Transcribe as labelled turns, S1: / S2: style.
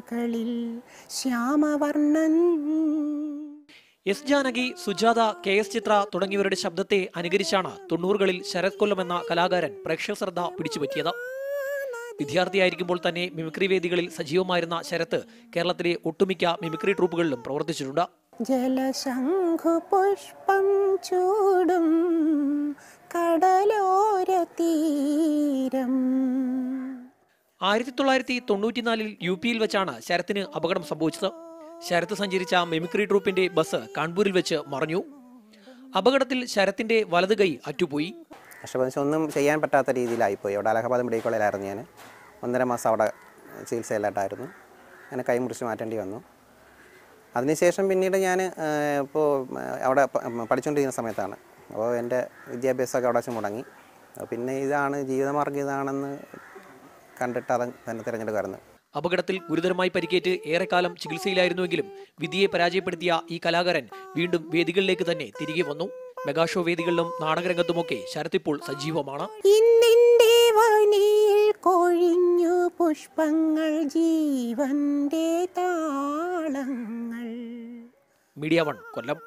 S1: കവിളുകളിൽ ശ്യാമവർണ്ണൻ.
S2: S Janaki, Sujatha, KS ചിത്ര തുടങ്ങിയവരുടെ ശബ്ദത്തെ അനുകരിച്ചാണ് 90കളിൽ ശരത് കൊല്ലം എന്ന കലാകാരൻ പ്രേക്ഷക ശ്രദ്ധ പിടിച്ചുപറ്റിയത്. വിദ്യാർത്ഥിയായിരിക്കുമ്പോൾ തന്നെ മിമിക്രി വേദികളിൽ സജീവമായിരുന്ന ശരത്ത് കേരളത്തിലെ ഒട്ടുമിക്ക മിമിക്രി ട്രൂപ്പുകളിലും പ്രവർത്തിച്ചിട്ടുണ്ട്.
S1: ജലശംഖു പുഷ്പം ചൂടും കടലോര തീരം.
S2: 1994 UP-യിൽ വെച്ചാണ് ശരത്തിന് അപകടം സംഭവിച്ചത്. ശരത്ത് സഞ്ചരിച്ച മിമിക്രി ട്രൂപ്പിന്റെ ബസ് കാൺപൂരിൽ വെച്ച് മറിഞ്ഞു. അപകടത്തിൽ ശരത്തിന്റെ വലത് കൈ അറ്റുപോയി.
S3: ഒന്നും ചെയ്യാൻ പറ്റാത്ത രീതിയിലായിപ്പോയി. അവിടെ അലഹബാദ് മെഡിക്കൽ കോളേജിലായിരുന്നു ഞാൻ. 1.5 മാസം അവിടെ ചികിത്സയിലായിട്ടായിരുന്നു. അങ്ങനെ കൈ മുറിച്ച് മാറ്റേണ്ടി വന്നു. അതിനുശേഷം പിന്നീട് ഞാൻ ഇപ്പോൾ അവിടെ പഠിച്ചുകൊണ്ടിരിക്കുന്ന സമയത്താണ്. അപ്പോൾ എൻ്റെ വിദ്യാഭ്യാസമൊക്കെ അവിടെ വെച്ച് മുടങ്ങി. പിന്നെ ഇതാണ് ജീവിതമാർഗ്ഗം, ഇതാണെന്ന് കണ്ടിട്ട് അത് തന്നെ തിരഞ്ഞെടുക്കാറുണ്ട്.
S2: അപകടത്തിൽ ഗുരുതരമായി പരിക്കേറ്റ് ഏറെക്കാലം ചികിത്സയിലായിരുന്നുവെങ്കിലും വിധിയെ പരാജയപ്പെടുത്തിയ ഈ കലാകാരൻ വീണ്ടും വേദികളിലേക്ക് തന്നെ തിരികെ വന്നു. മെഗാഷോ വേദികളിലും നാടകരംഗത്തുമൊക്കെ ശരത് ഇപ്പോൾ സജീവമാണ്.
S1: ഇന്നിന്റെ വനിയിൽ കൊഴിഞ്ഞു പുഷ്പങ്ങൾ, ജീവന്റെ താളങ്ങൾ.
S2: മീഡിയ 1 കൊല്ലം.